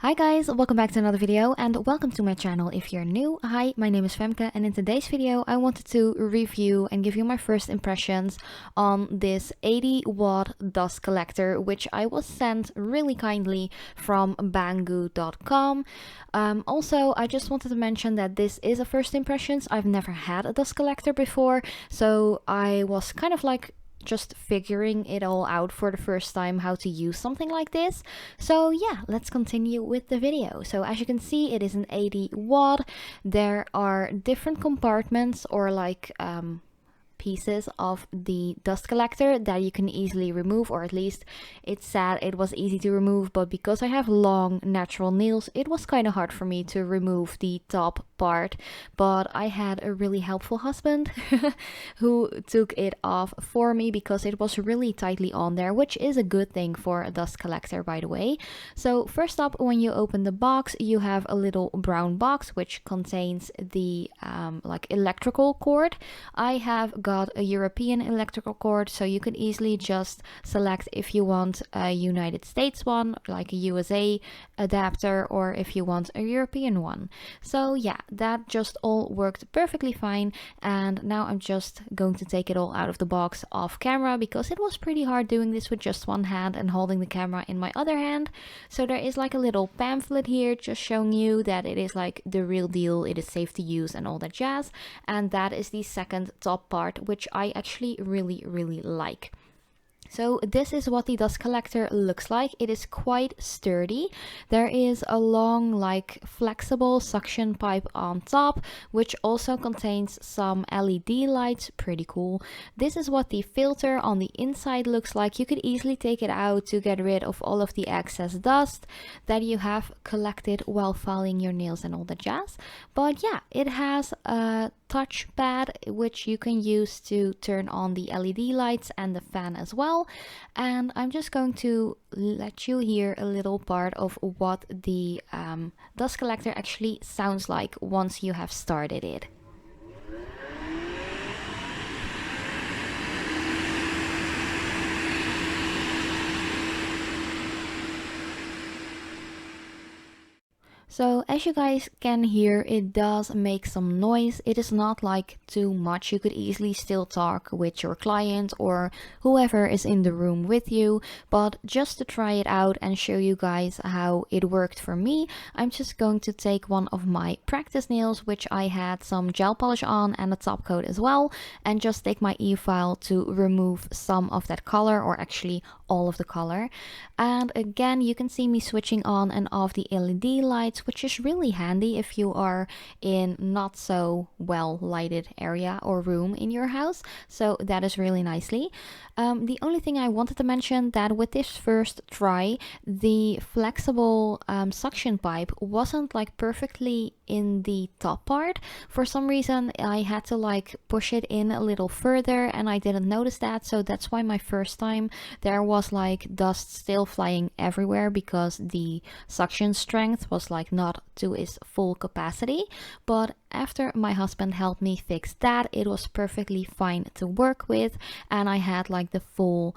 Hi guys, welcome back to another video and welcome to my channel if you're new. Hi, my name is Femke and in today's video I wanted to review and give you my first impressions on this 80-watt dust collector, which I was sent really kindly from Banggood.com. Also, I just wanted to mention that this is a first impressions. I've never had a dust collector before, so I was kind of like just figuring it all out for the first time how to use something like this. So yeah, let's continue with the video. So as you can see, it is an 80 watt. There are different compartments or like pieces of the dust collector that you can easily remove, or at least it said it was easy to remove, but because I have long natural nails it was kind of hard for me to remove the top part. But I had a really helpful husband who took it off for me because it was really tightly on there, which is a good thing for a dust collector, by the way. So first up, when you open the box, you have a little brown box which contains the like electrical cord. I have got a European electrical cord, so you can easily just select if you want a United States one, like a USA adapter, or if you want a European one. So yeah, that just all worked perfectly fine. And now I'm just going to take it all out of the box off camera because it was pretty hard doing this with just one hand and holding the camera in my other hand. So there is like a little pamphlet here just showing you that it is like the real deal, it is safe to use and all that jazz. And that is the second top part, which I actually really like. So this is what the dust collector looks like. It is quite sturdy. There is a long, like, flexible suction pipe on top, which also contains some LED lights. Pretty cool. This is what the filter on the inside looks like. You could easily take it out to get rid of all of the excess dust that you have collected while filing your nails and all the jazz. But yeah, it has a touchpad which you can use to turn on the LED lights and the fan as well. And I'm just going to let you hear a little part of what the dust collector actually sounds like once you have started it. So as you guys can hear, it does make some noise. It is not like too much. You could easily still talk with your client or whoever is in the room with you. But just to try it out and show you guys how it worked for me, I'm just going to take one of my practice nails, which I had some gel polish on and a top coat as well, and just take my e-file to remove some of that color, or actually all of the color. And again, you can see me switching on and off the LED lights, which is really handy if you are in not so well lighted area or room in your house. So that is really nicely. The only thing I wanted to mention that with this first try, the flexible suction pipe wasn't like perfectly in the top part. For some reason I had to like push it in a little further and I didn't notice that. So that's why my first time there was like dust still flying everywhere because the suction strength was like not to its full capacity. But after my husband helped me fix that, it was perfectly fine to work with, and I had like the full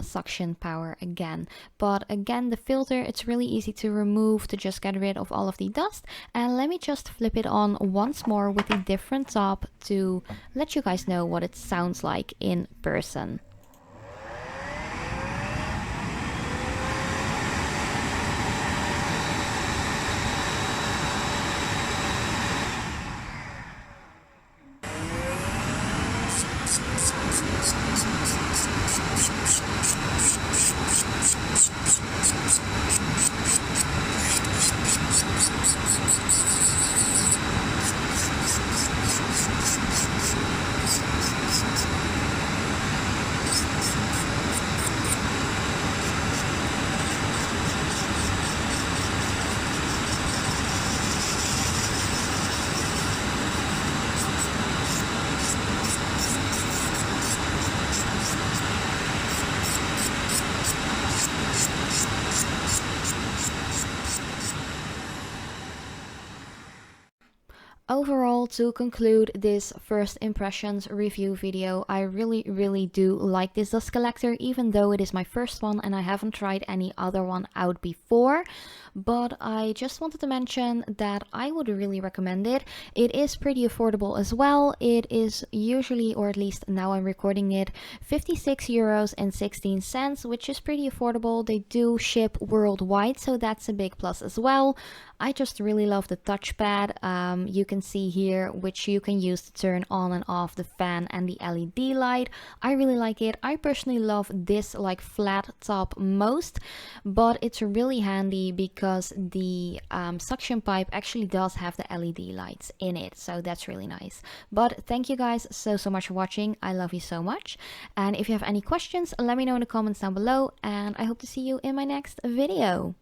suction power again. But again, the filter, it's really easy to remove to just get rid of all of the dust. And let me just flip it on once more with a different top to let you guys know what it sounds like in person. Overall, to conclude this first impressions review video, I really do like this dust collector, even though it is my first one and I haven't tried any other one out before. But I just wanted to mention that I would really recommend it. It is pretty affordable as well. It is usually, or at least now I'm recording it, 56 euros and 16 cents, which is pretty affordable. They do ship worldwide, so that's a big plus as well. I just really love the touchpad. You can see here which you can use to turn on and off the fan and the LED light. I really like it. I personally love this like flat top most, but it's really handy because the suction pipe actually does have the LED lights in it, so that's really nice. But thank you guys so much for watching. I love you so much, and if you have any questions, let me know in the comments down below, and I hope to see you in my next video.